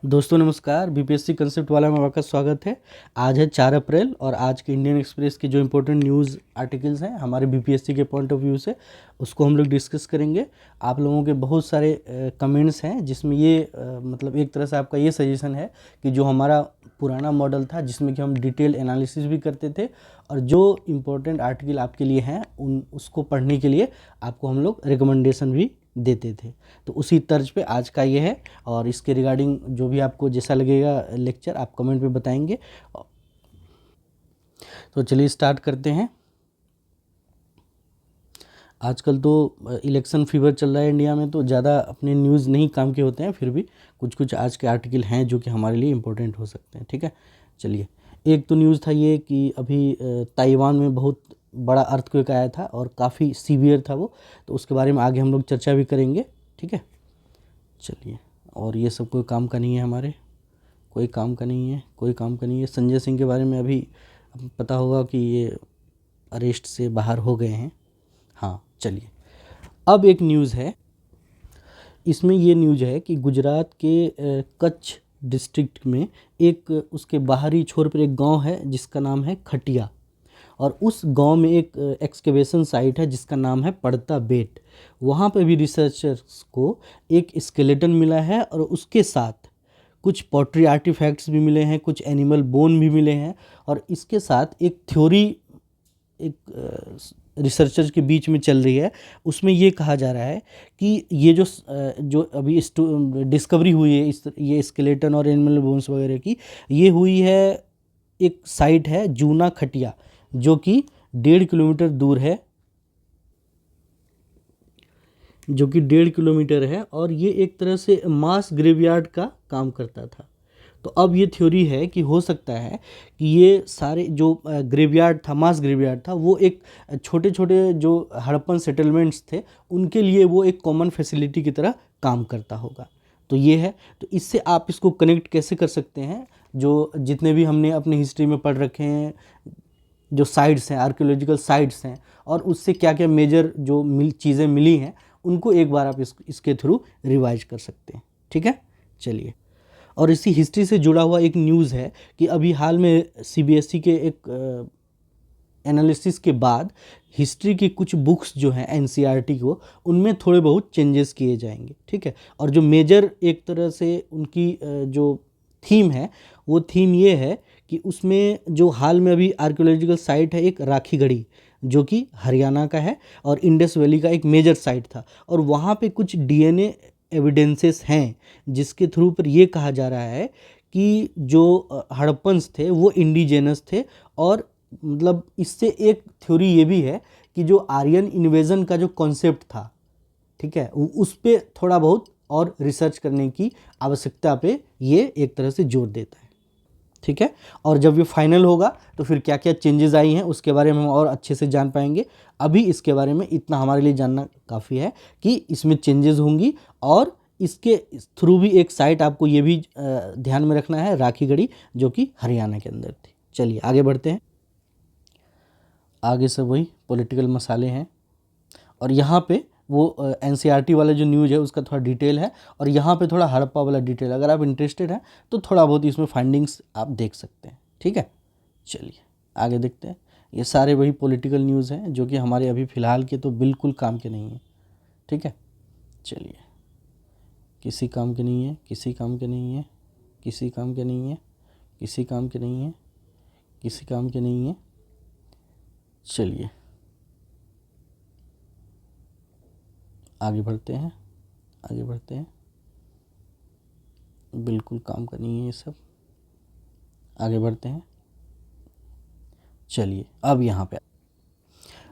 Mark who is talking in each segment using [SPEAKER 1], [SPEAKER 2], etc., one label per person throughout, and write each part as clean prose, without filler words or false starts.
[SPEAKER 1] दोस्तों नमस्कार, BPSC concept वाला में आपका स्वागत है। आज है 4 अप्रैल और आज के इंडियन एक्सप्रेस के जो इम्पोर्टेंट न्यूज़ आर्टिकल्स हैं हमारे बीपीएससी के पॉइंट ऑफ व्यू से, उसको हम लोग डिस्कस करेंगे। आप लोगों के बहुत सारे कमेंट्स हैं जिसमें ये मतलब एक तरह से आपका ये सजेशन है कि जो हमारा पुराना मॉडल था जिसमें कि हम डिटेल एनालिसिस भी करते थे और जो इम्पोर्टेंट आर्टिकल आपके लिए हैं उसको पढ़ने के लिए आपको हम लोग रिकमेंडेशन भी देते थे। तो उसी तर्ज पे आज का ये है और इसके रिगार्डिंग जो भी आपको जैसा लगेगा लेक्चर आप कमेंट पे बताएंगे। तो चलिए स्टार्ट करते हैं। आजकल तो इलेक्शन फीवर चल रहा है इंडिया में, तो ज़्यादा अपने न्यूज़ नहीं काम के होते हैं, फिर भी कुछ कुछ आज के आर्टिकल हैं जो कि हमारे लिए इम्पोर्टेंट हो सकते हैं। ठीक है, चलिए। एक तो न्यूज़ था ये कि अभी ताइवान में बहुत बड़ा अर्थक्वेक आया था और काफ़ी सीवियर था वो, तो उसके बारे में आगे हम लोग चर्चा भी करेंगे। ठीक है, चलिए। और ये सब कोई काम का नहीं है, हमारे कोई काम का नहीं है, कोई काम का नहीं है। संजय सिंह के बारे में अभी पता होगा कि ये अरेस्ट से बाहर हो गए हैं। हाँ, चलिए। अब एक न्यूज़ है, इसमें ये न्यूज़ है कि गुजरात के कच्छ डिस्ट्रिक्ट में एक उसके बाहरी छोर पर एक गांव है जिसका नाम है खटिया, और उस गांव में एक एक्सकेवेशन साइट है जिसका नाम है पड़ता बेट। वहाँ पे भी रिसर्चर्स को एक स्केलेटन मिला है और उसके साथ कुछ पॉटरी आर्टिफैक्ट्स भी मिले हैं, कुछ एनिमल बोन भी मिले हैं, और इसके साथ एक थ्योरी एक रिसर्चर्स के बीच में चल रही है। उसमें ये कहा जा रहा है कि ये जो अभी डिस्कवरी हुई है ये स्केलेटन और एनिमल बोन्स वगैरह की, ये हुई है एक साइट है जूना खटिया जो कि 1.5 किलोमीटर दूर है, जो कि 1.5 किलोमीटर है, और ये एक तरह से मास ग्रेवयार्ड का काम करता था। तो अब ये थ्योरी है कि हो सकता है कि ये सारे जो ग्रेवयार्ड था, मास ग्रेवयार्ड था, वो एक छोटे छोटे जो हड़प्पन सेटलमेंट्स थे उनके लिए वो एक कॉमन फैसिलिटी की तरह काम करता होगा। तो ये है, तो इससे आप इसको कनेक्ट कैसे कर सकते हैं, जो जितने भी हमने अपनी हिस्ट्री में पढ़ रखे हैं जो साइट्स हैं, आर्कियोलॉजिकल साइट्स हैं, और उससे क्या क्या मेजर जो चीज़ें मिली हैं उनको एक बार आप इसके थ्रू रिवाइज कर सकते हैं। ठीक है, चलिए। और इसी हिस्ट्री से जुड़ा हुआ एक न्यूज़ है कि अभी हाल में सीबीएसई के एक एनालिसिस के बाद हिस्ट्री की कुछ बुक्स जो हैं एनसीईआरटी को, उनमें थोड़े बहुत चेंजेस किए जाएंगे। ठीक है, और जो मेजर एक तरह से उनकी जो थीम है वो थीम ये है कि उसमें जो हाल में अभी आर्कियोलॉजिकल साइट है एक राखीगढ़ी जो कि हरियाणा का है और इंडस वैली का एक मेजर साइट था, और वहाँ पे कुछ डीएनए एविडेंसेस हैं जिसके थ्रू पर ये कहा जा रहा है कि जो हड़प्पन्स थे वो इंडिजेनस थे। और मतलब इससे एक थ्योरी ये भी है कि जो आर्यन इन्वेजन का जो कॉन्सेप्ट था, ठीक है, उस पे थोड़ा बहुत और रिसर्च करने की आवश्यकता पे ये एक तरह से जोर देता है। ठीक है, और जब ये फाइनल होगा तो फिर क्या क्या चेंजेस आई हैं उसके बारे में हम और अच्छे से जान पाएंगे। अभी इसके बारे में इतना हमारे लिए जानना काफ़ी है कि इसमें चेंजेस होंगी, और इसके थ्रू भी एक साइट आपको ये भी ध्यान में रखना है, राखीगढ़ी, जो कि हरियाणा के अंदर थी। चलिए आगे बढ़ते हैं। आगे सब वही पॉलिटिकल मसाले हैं, और यहाँ पे वो एनसीईआरटी वाला जो न्यूज़ है उसका थोड़ा डिटेल है, और यहाँ पे थोड़ा हड़प्पा वाला डिटेल। अगर आप इंटरेस्टेड हैं तो थोड़ा बहुत इसमें फाइंडिंग्स आप देख सकते हैं। ठीक है, चलिए आगे देखते हैं। ये सारे वही पॉलिटिकल न्यूज़ हैं जो कि हमारे अभी फ़िलहाल के तो बिल्कुल काम के नहीं हैं। ठीक है, चलिए। किसी काम के नहीं है, किसी काम के नहीं है, किसी काम के नहीं है, किसी काम के नहीं है, किसी काम के नहीं है। चलिए आगे बढ़ते हैं, आगे बढ़ते हैं। बिल्कुल काम का नहीं है ये सब, आगे बढ़ते हैं। चलिए अब यहाँ पे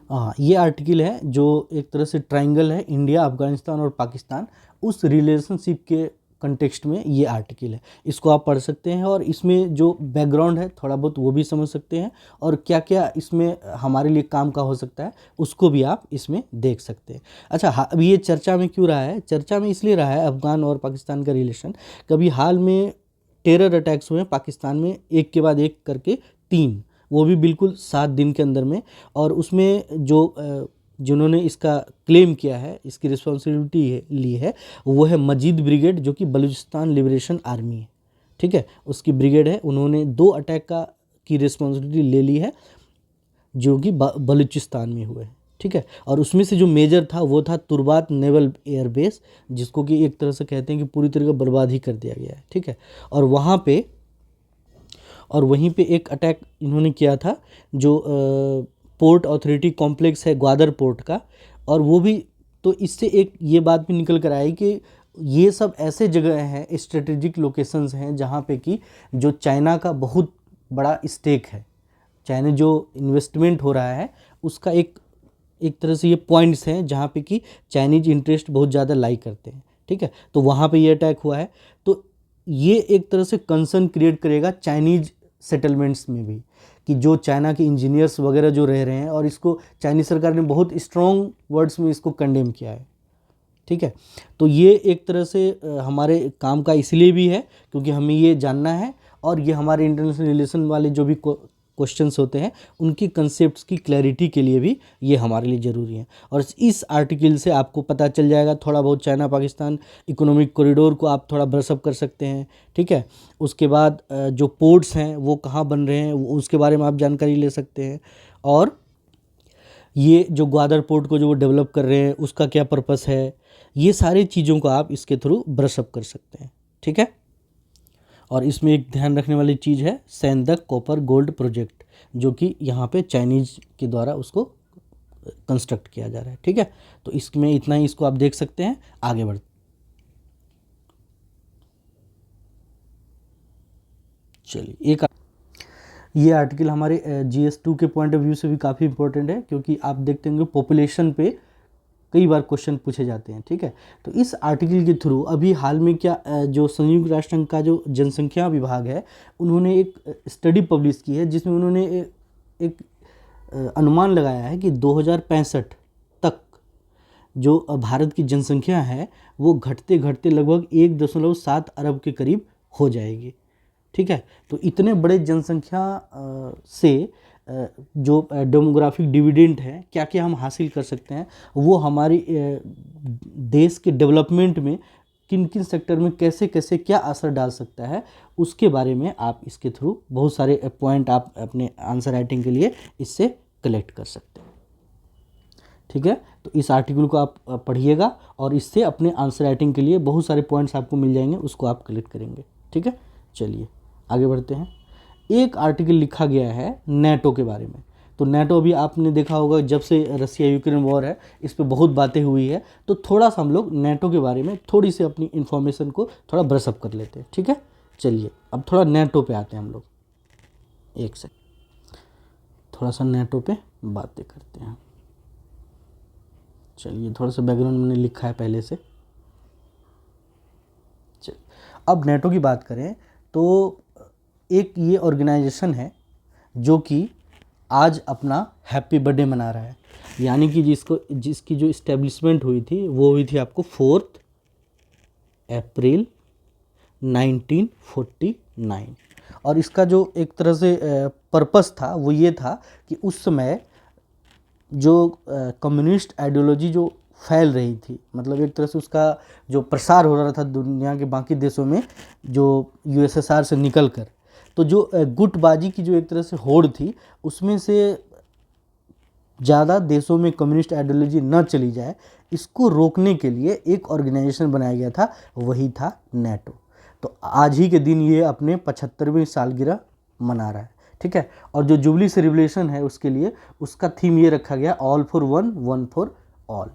[SPEAKER 1] हाँ, ये आर्टिकल है जो एक तरह से ट्रायंगल है, इंडिया, अफगानिस्तान और पाकिस्तान, उस रिलेशनशिप के कंटेक्स्ट में ये आर्टिकल है। इसको आप पढ़ सकते हैं और इसमें जो बैकग्राउंड है थोड़ा बहुत वो भी समझ सकते हैं, और क्या क्या इसमें हमारे लिए काम का हो सकता है उसको भी आप इसमें देख सकते हैं। अच्छा, अब ये चर्चा में क्यों रहा है? चर्चा में इसलिए रहा है अफगान और पाकिस्तान का रिलेशन। कभी हाल में टेरर अटैक्स हुए हैं पाकिस्तान में, एक के बाद एक करके 3, वो भी बिल्कुल 7 दिन के अंदर में, और उसमें जिन्होंने इसका क्लेम किया है, इसकी रिस्पॉन्सिबिलिटी ली है, वो है मजीद ब्रिगेड जो कि बलूचिस्तान लिबरेशन आर्मी है। ठीक है, उसकी ब्रिगेड है, उन्होंने 2 अटैक की रिस्पॉन्सिबिलिटी ले ली है जो कि बलूचिस्तान में हुए हैं, ठीक है। और उसमें से जो मेजर था वो था तुर्बात नेवल एयरबेस, जिसको कि एक तरह से कहते हैं कि पूरी तरह बर्बाद ही कर दिया गया है, ठीक है। और वहाँ पे और वहीं पे एक अटैक इन्होंने किया था जो पोर्ट अथॉरिटी कॉम्प्लेक्स है ग्वादर पोर्ट का, और वो भी, तो इससे एक ये बात भी निकल कर आई कि ये सब ऐसे जगह हैं, स्ट्रेटेजिक लोकेशंस हैं जहाँ पे कि जो चाइना का बहुत बड़ा स्टेक है, चाइना जो इन्वेस्टमेंट हो रहा है उसका एक तरह से ये पॉइंट्स हैं जहाँ पे कि चाइनीज इंटरेस्ट बहुत ज़्यादा लाई करते हैं, ठीक है। तो वहाँ पे ये अटैक हुआ है, तो ये एक तरह से कंसर्न क्रिएट करेगा चाइनीज सेटलमेंट्स में भी, कि जो चाइना के इंजीनियर्स वगैरह जो रह रहे हैं, और इसको चाइनीज सरकार ने बहुत स्ट्रॉन्ग वर्ड्स में इसको कंडेम किया है, ठीक है। तो ये एक तरह से हमारे काम का इसलिए भी है क्योंकि हमें ये जानना है, और ये हमारे इंटरनेशनल रिलेशन वाले जो भी क्वेश्चंस होते हैं उनकी कंसेप्ट्स की क्लैरिटी के लिए भी ये हमारे लिए ज़रूरी है। और इस आर्टिकल से आपको पता चल जाएगा थोड़ा बहुत, चाइना पाकिस्तान इकोनॉमिक कॉरिडोर को आप थोड़ा ब्रशअप कर सकते हैं, ठीक है। उसके बाद जो पोर्ट्स हैं वो कहाँ बन रहे हैं उसके बारे में आप जानकारी ले सकते हैं, और ये जो ग्वादर पोर्ट को जो वो डेवलप कर रहे हैं उसका क्या पर्पस है, ये सारी चीज़ों को आप इसके थ्रू ब्रशअप कर सकते हैं, ठीक है। और इसमें एक ध्यान रखने वाली चीज़ है सैंदक कॉपर गोल्ड प्रोजेक्ट, जो कि यहाँ पे चाइनीज के द्वारा उसको कंस्ट्रक्ट किया जा रहा है, ठीक है। तो इसमें इतना ही, इसको आप देख सकते हैं। आगे बढ़ चलिए, ये आर्टिकल हमारे GS2 के पॉइंट ऑफ व्यू से भी काफ़ी इंपॉर्टेंट है, क्योंकि आप देखते होंगे पॉपुलेशन पे कई बार क्वेश्चन पूछे जाते हैं, ठीक है। तो इस आर्टिकल के थ्रू अभी हाल में क्या जो संयुक्त राष्ट्र संघ का जो जनसंख्या विभाग है उन्होंने एक स्टडी पब्लिश की है, जिसमें उन्होंने एक अनुमान लगाया है कि 2065 तक जो भारत की जनसंख्या है वो घटते घटते लगभग 1.7 अरब के करीब हो जाएगी, ठीक है। तो इतने बड़े जनसंख्या से जो डेमोग्राफिक डिविडेंड है, क्या क्या हम हासिल कर सकते हैं, वो हमारी देश के डेवलपमेंट में किन किन सेक्टर में कैसे कैसे क्या असर डाल सकता है, उसके बारे में आप इसके थ्रू बहुत सारे पॉइंट आप अपने आंसर राइटिंग के लिए इससे कलेक्ट कर सकते हैं, ठीक है। तो इस आर्टिकल को आप पढ़िएगा और इससे अपने आंसर राइटिंग के लिए बहुत सारे पॉइंट्स आपको मिल जाएंगे, उसको आप कलेक्ट करेंगे, ठीक है। चलिए आगे बढ़ते हैं। एक आर्टिकल लिखा गया है नेटो के बारे में। तो नेटो भी आपने देखा होगा, जब से रसिया यूक्रेन वॉर है इस पर बहुत बातें हुई है, तो थोड़ा सा हम लोग नेटो के बारे में थोड़ी सी अपनी इन्फॉर्मेशन को थोड़ा ब्रशअप कर लेते हैं, ठीक है। चलिए अब थोड़ा नेटो पे आते हैं हम लोग, एक सेकंड, थोड़ा सा नेटो पे बातें करते हैं। चलिए थोड़ा सा बैकग्राउंड मैंने लिखा है पहले से। चलिए अब नेटो की बात करें तो एक ये ऑर्गेनाइजेशन है जो कि आज अपना हैप्पी बर्थडे मना रहा है, यानी कि जिसकी जो इस्टेब्लिशमेंट हुई थी वो हुई थी आपको 4 अप्रैल 1949। और इसका जो एक तरह से पर्पस था वो ये था कि उस समय जो कम्युनिस्ट आइडियोलॉजी जो फैल रही थी, मतलब एक तरह से उसका जो प्रसार हो रहा था दुनिया के बाकी देशों में, जो USSR से निकल कर, तो जो गुटबाजी की जो एक तरह से होड़ थी उसमें से ज़्यादा देशों में कम्युनिस्ट आइडियोलॉजी न चली जाए, इसको रोकने के लिए एक ऑर्गेनाइजेशन बनाया गया था, वही था नेटो। तो आज ही के दिन ये अपने 75वीं सालगिरह मना रहा है, ठीक है। और जो जुबली सेलिब्रेशन है उसके लिए उसका थीम ये रखा गया, all for one, one for all.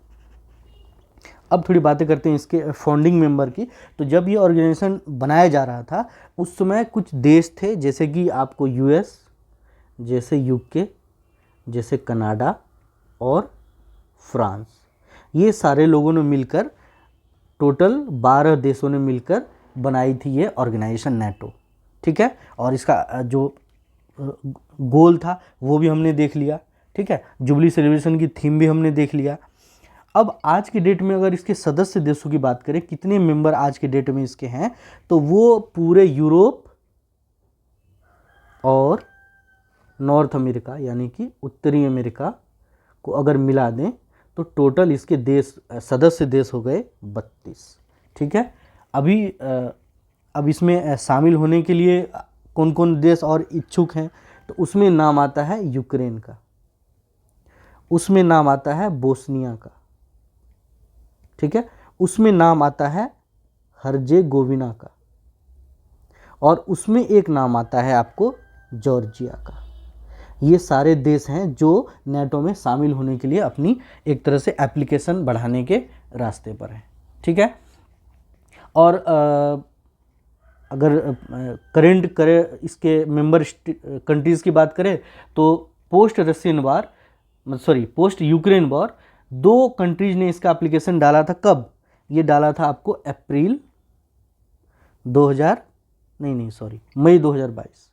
[SPEAKER 1] अब थोड़ी बातें करते हैं इसके फाउंडिंग मेंबर की। तो जब ये ऑर्गेनाइजेशन बनाया जा रहा था उस समय कुछ देश थे, जैसे कि आपको US, जैसे UK, जैसे कनाडा और फ्रांस, ये सारे लोगों ने मिलकर, टोटल 12 देशों ने मिलकर बनाई थी ये ऑर्गेनाइजेशन नेटो, ठीक है। और इसका जो गोल था वो भी हमने देख लिया, ठीक है। जुबली सेलिब्रेशन की थीम भी हमने देख लिया। अब आज के डेट में अगर इसके सदस्य देशों की बात करें, कितने मेंबर आज के डेट में इसके हैं, तो वो पूरे यूरोप और नॉर्थ अमेरिका यानी कि उत्तरी अमेरिका को अगर मिला दें तो टोटल इसके सदस्य देश हो गए 32, ठीक है। अभी अब इसमें शामिल होने के लिए कौन कौन देश और इच्छुक हैं, तो उसमें नाम आता है यूक्रेन का, उसमें नाम आता है बोस्निया का, ठीक है, उसमें नाम आता है हर्जेगोविना का, और उसमें एक नाम आता है आपको जॉर्जिया का। ये सारे देश हैं जो नेटो में शामिल होने के लिए अपनी एक तरह से एप्लीकेशन बढ़ाने के रास्ते पर हैं, ठीक है। और अगर करेंट करें इसके मेंबर कंट्रीज़ की बात करें तो पोस्ट यूक्रेन वॉर 2 कंट्रीज ने इसका एप्लीकेशन डाला था। कब ये डाला था? आपको अप्रैल 2000 मई 2022,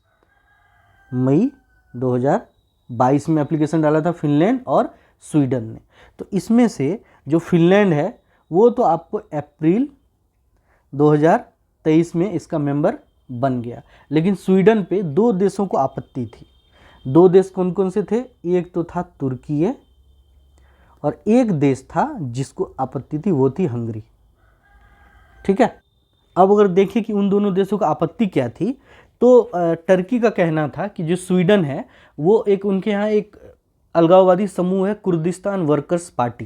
[SPEAKER 1] मई 2022 में एप्लीकेशन डाला था फिनलैंड और स्वीडन ने। तो इसमें से जो फिनलैंड है वो तो आपको अप्रैल 2023 में इसका मेंबर बन गया, लेकिन स्वीडन पे 2 देशों को आपत्ति थी। 2 देश कौन कौन से थे? एक तो था तुर्की और एक देश था जिसको आपत्ति थी, वो थी हंगरी, ठीक है। अब अगर देखें कि उन दोनों देशों का आपत्ति क्या थी, तो टर्की का कहना था कि जो स्वीडन है वो एक उनके यहाँ एक अलगाववादी समूह है, कुर्दिस्तान वर्कर्स पार्टी।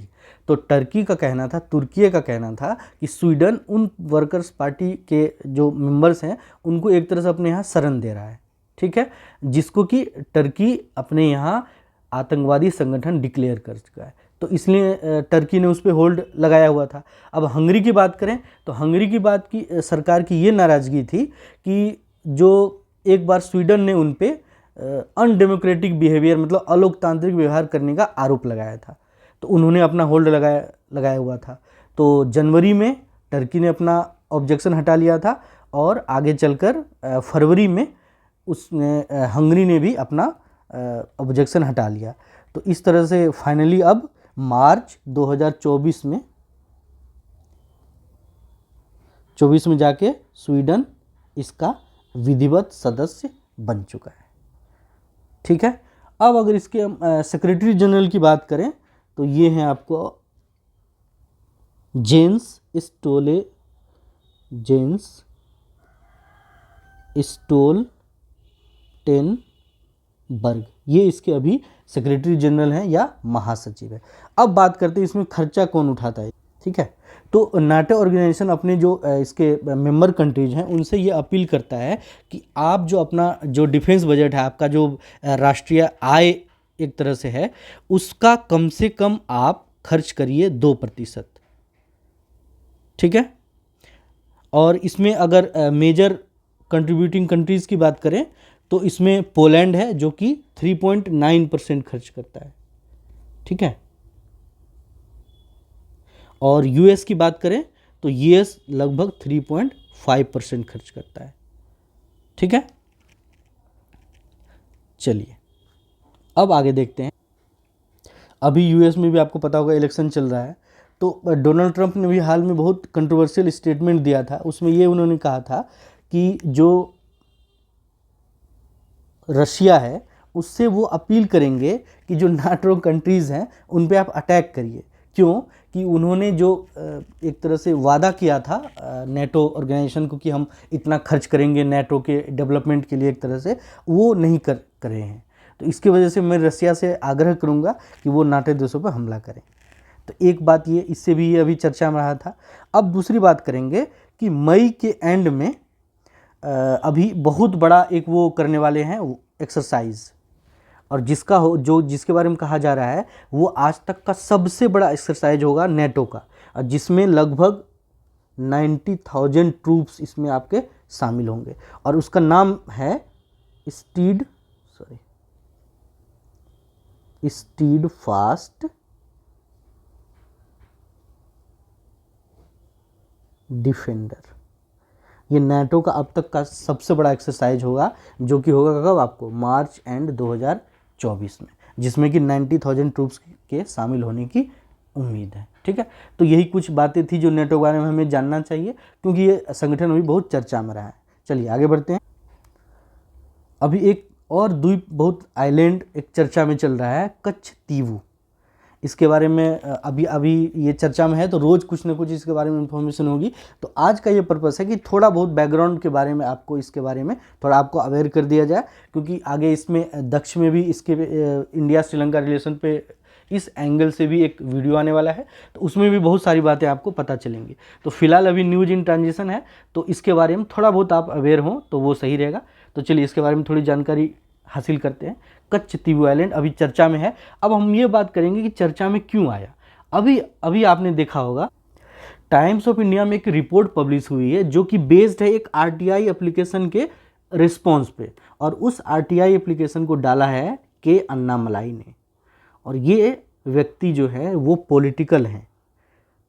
[SPEAKER 1] तो टर्की का कहना था, तुर्की का कहना था कि स्वीडन उन वर्कर्स पार्टी के जो मेंबर्स हैं उनको एक तरह से अपने यहाँ शरण दे रहा है, ठीक है, जिसको कि टर्की अपने यहाँ आतंकवादी संगठन डिक्लेयर कर चुका है। तो इसलिए टर्की ने उस पर होल्ड लगाया हुआ था। अब हंगरी की बात करें तो हंगरी की बात की सरकार की ये नाराज़गी थी कि जो एक बार स्वीडन ने उन पे अनडेमोक्रेटिक बिहेवियर, मतलब अलोकतांत्रिक व्यवहार करने का आरोप लगाया था, तो उन्होंने अपना होल्ड लगाया हुआ था। तो जनवरी में टर्की ने अपना ऑब्जेक्शन हटा लिया था और आगे चलकर फरवरी में उसने हंगरी ने भी अपना ऑब्जेक्शन हटा लिया। तो इस तरह से फाइनली अब मार्च 2024 में जाके स्वीडन इसका विधिवत सदस्य बन चुका है, ठीक है। अब अगर इसके सेक्रेटरी जनरल की बात करें तो ये हैं आपको जेंस स्टोल्टेनबर्ग, ये इसके अभी सेक्रेटरी जनरल हैं या महासचिव है। अब बात करते हैं इसमें खर्चा कौन उठाता है, ठीक है। तो नाटो ऑर्गेनाइजेशन अपने जो इसके मेंबर कंट्रीज हैं उनसे ये अपील करता है कि आप जो अपना जो डिफेंस बजट है, आपका जो राष्ट्रीय आय एक तरह से है, उसका कम से कम आप खर्च करिए 2%, ठीक है। और इसमें अगर मेजर कंट्रीब्यूटिंग कंट्रीज़ की बात करें तो इसमें पोलैंड है जो कि 3.9% खर्च करता है, ठीक है। और यूएस की बात करें तो यूएस लगभग 3.5% खर्च करता है, ठीक है। चलिए अब आगे देखते हैं। अभी यूएस में भी आपको पता होगा इलेक्शन चल रहा है, तो डोनाल्ड ट्रंप ने भी हाल में बहुत कंट्रोवर्शियल स्टेटमेंट दिया था। उसमें ये उन्होंने कहा था कि जो रशिया है उससे वो अपील करेंगे कि जो नाटो कंट्रीज़ हैं उन पे आप अटैक करिए। क्यों? कि उन्होंने जो एक तरह से वादा किया था नेटो ऑर्गेनाइजेशन को कि हम इतना खर्च करेंगे नेटो के डेवलपमेंट के लिए, एक तरह से वो नहीं कर रहे हैं। तो इसकी वजह से मैं रशिया से आग्रह करूंगा कि वो नाटो देशों पर हमला करें। तो एक बात ये, इससे भी ये अभी चर्चा में रहा था। अब दूसरी बात करेंगे कि मई के एंड में अभी बहुत बड़ा एक वो करने वाले हैं एक्सरसाइज, और जिसके बारे में कहा जा रहा है वो आज तक का सबसे बड़ा एक्सरसाइज होगा नेटो का, और जिसमें लगभग 90,000 ट्रूप्स इसमें आपके शामिल होंगे, और उसका नाम है स्टीड फास्ट डिफेंडर। ये नाटो का अब तक का सबसे बड़ा एक्सरसाइज होगा, जो कि होगा कब? आपको मार्च एंड 2024 में, जिसमें कि 90,000 ट्रूप्स के शामिल होने की उम्मीद है, ठीक है। तो यही कुछ बातें थी जो नेटो के बारे में हमें जानना चाहिए, क्योंकि ये संगठन अभी बहुत चर्चा में रहा है। चलिए आगे बढ़ते हैं। अभी एक और द्वीप, बहुत आइलैंड एक चर्चा में चल रहा है, कच्छ तीवू। इसके बारे में अभी अभी ये चर्चा में है, तो रोज़ कुछ ना कुछ इसके बारे में इन्फॉर्मेशन होगी। तो आज का ये पर्पस है कि थोड़ा बहुत बैकग्राउंड के बारे में आपको, इसके बारे में थोड़ा आपको अवेयर कर दिया जाए, क्योंकि आगे इसमें दक्ष में भी इसके इंडिया श्रीलंका रिलेशन पे इस एंगल से भी एक वीडियो आने वाला है, तो उसमें भी बहुत सारी बातें आपको पता चलेंगी। तो फिलहाल अभी न्यूज इन ट्रांजिशन है, तो इसके बारे में थोड़ा बहुत आप अवेयर हों तो वो सही रहेगा। तो चलिए इसके बारे में थोड़ी जानकारी हासिल करते हैं। कच्छतीवु आइलैंड अभी चर्चा में है। अब हम ये बात करेंगे कि चर्चा में क्यों आया। अभी अभी आपने देखा होगा टाइम्स ऑफ इंडिया में एक रिपोर्ट पब्लिश हुई है जो कि बेस्ड है एक आरटीआई एप्लीकेशन के रिस्पॉन्स पे, और उस आरटीआई एप्लीकेशन को डाला है के अन्नामलाई ने। और ये व्यक्ति जो है वो पॉलिटिकल हैं।